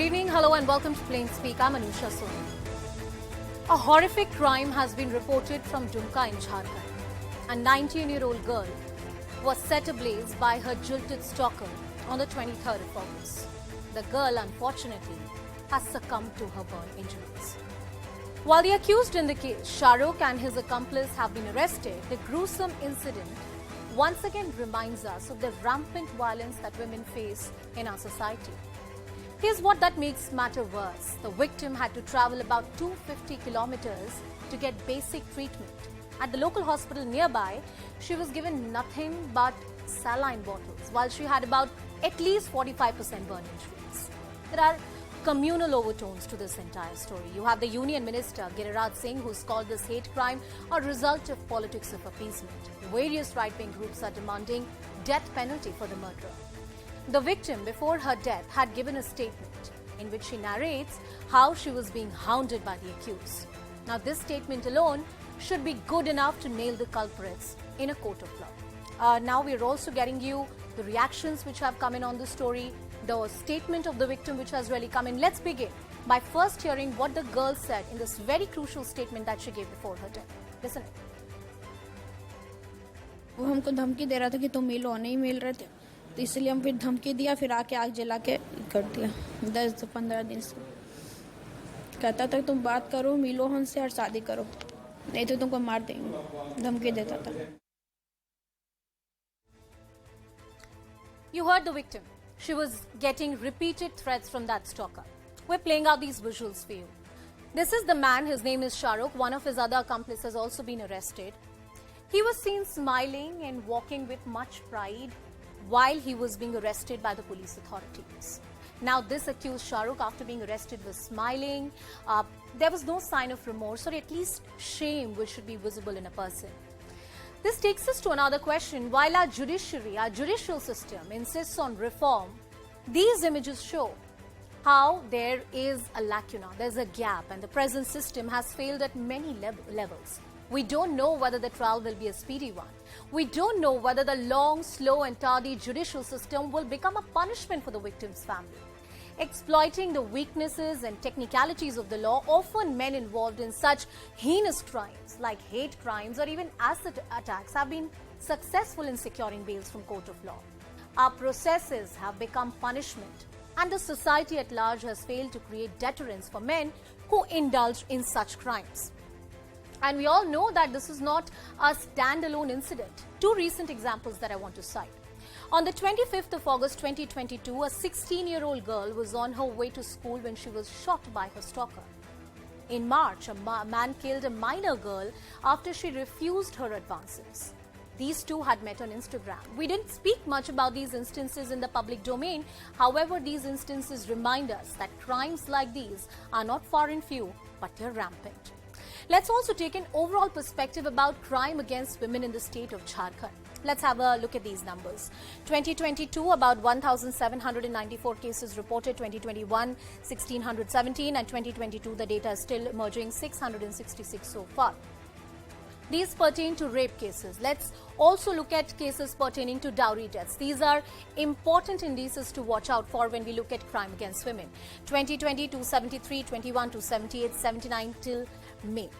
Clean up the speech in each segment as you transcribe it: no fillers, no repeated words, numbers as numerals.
evening, hello and welcome to Plain Speak. I'm Anusha Soni. A horrific crime has been reported from Dumka in Jharkhand. A 19-year-old girl was set ablaze by her jilted stalker on the 23rd of August. The girl, unfortunately, has succumbed to her burn injuries. While the accused in the case, Shahrukh, and his accomplice have been arrested, the gruesome incident once again reminds us of the rampant violence that women face in our society. Here's what that makes matter worse. The victim had to travel about 250 kilometers to get basic treatment. At the local hospital nearby, she was given nothing but saline bottles, while she had about at least 45% burn injuries. There are communal overtones to this entire story. You have the Union Minister, Jilter Stalker, who's called this hate crime a result of politics of appeasement. Various right-wing groups are demanding death penalty for the murderer. The victim, before her death, had given a statement in which she narrates how she was being hounded by the accused. Now, this statement alone should be good enough to nail the culprits in a court of law. Now, we're also getting you the reactions which have come in on the story, the statement of the victim which has really come in. Let's begin by first hearing what the girl said in this very crucial statement that she gave before her death. Listen. वो हमको धमकी दे रहा था कि तुम मिलो, नहीं मिल रहे थे, तो इसलिए हम फिर धमकी दिया, फिर आके आग जला के कर दिया 10 से 15 दिन से। कहता था तुम बात करो, मिलो हमसे और शादी करो, नहीं तो तुमको मार देंगे, धमकी देता था। You heard the victim. She was getting repeated threats from that stalker. We're playing out these visuals for you. This is the man. His name is Shahrukh. One of his other accomplices has also been arrested. He was seen smiling and walking with much pride while he was being arrested by the police authorities. Now, this accused Shahrukh, after being arrested, was smiling. There was no sign of remorse or at least shame which should be visible in a person. This takes us to another question. While our judiciary, our judicial system insists on reform, these images show how there is a lacuna, there's a gap, and the present system has failed at many levels. We don't know whether the trial will be a speedy one. We don't know whether the long, slow and tardy judicial system will become a punishment for the victim's family. Exploiting the weaknesses and technicalities of the law, often men involved in such heinous crimes like hate crimes or even acid attacks have been successful in securing bails from court of law. Our processes have become punishment, and the society at large has failed to create deterrence for men who indulge in such crimes. And we all know that this is not a standalone incident. Two recent examples that I want to cite. On the 25th of August 2022, a 16-year-old girl was on her way to school when she was shot by her stalker. In March, a man killed a minor girl after she refused her advances. These two had met on Instagram. We didn't speak much about these instances in the public domain. However, these instances remind us that crimes like these are not far and few, but they're rampant. Let's also take an overall perspective about crime against women in the state of Jharkhand. Let's have a look at these numbers. 2022, about 1,794 cases reported. 2021, 1,617. And 2022, the data is still emerging, 666 so far. These pertain to rape cases. Let's also look at cases pertaining to dowry deaths. These are important indices to watch out for when we look at crime against women. 2020, 273, 21, 278, 79 till May.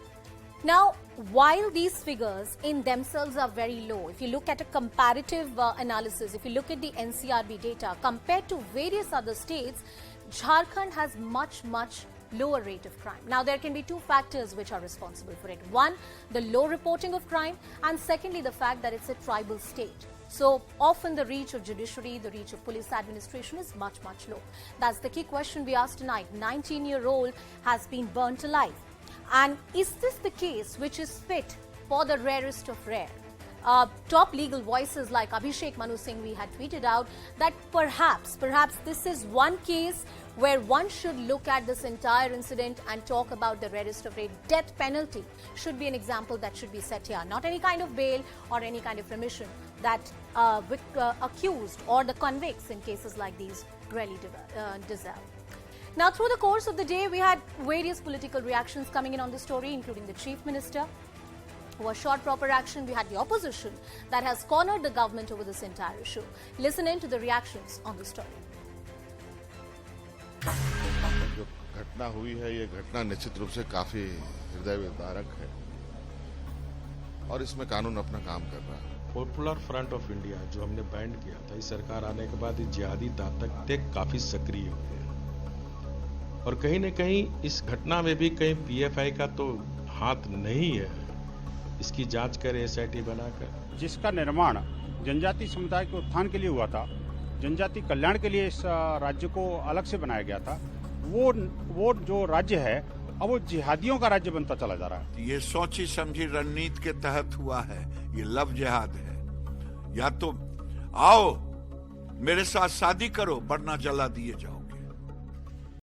Now, while these figures in themselves are very low, if you look at a comparative analysis, if you look at the NCRB data compared to various other states, Jharkhand has much lower rate of crime. Now, there can be two factors which are responsible for it. One, the low reporting of crime, and secondly, the fact that it's a tribal state. So often the reach of judiciary, the reach of police administration is much low. That's the key question we asked tonight. 19-year-old has been burnt alive. And is this the case which is fit for the rarest of rare? Top legal voices like Abhishek Manu Singh, we had tweeted out that perhaps this is one case where one should look at this entire incident and talk about the rarest of rare. Death penalty should be an example that should be set here. Not any kind of bail or any kind of remission that accused or the convicts in cases like these really deserve. Now, through the course of the day, we had various political reactions coming in on the story, including the Chief Minister, who assured proper action. We had the opposition that has cornered the government over this entire issue. Listen in to the reactions on the story. घटना हुई है, ये घटना निश्चित रूप से काफी हृदय विदारक है और इसमें कानून अपना काम कर रहा है। पॉपुलर फ्रंट ऑफ इंडिया जो हमने बैंड किया था, इस सरकार आने के बाद जिहादी ताकतें काफी सक्रिय हो गए और कहीं न कहीं इस घटना में भी कहीं पीएफआई का तो हाथ नहीं है। इसकी जांच करें एसआईटी बनाकर। जिसका निर्माण जनजाति समुदाय के उत्थान के लिए हुआ था, जनजाति कल्याण के लिए इस राज्य को अलग से बनाया गया था, वो जो राज्य है अब वो जिहादियों का राज्य बनता चला जा रहा है। ये सोची समझी रणनीति के तहत हुआ है, ये लव जिहाद है। या तो आओ मेरे साथ शादी करो वरना जला दिए जाओ।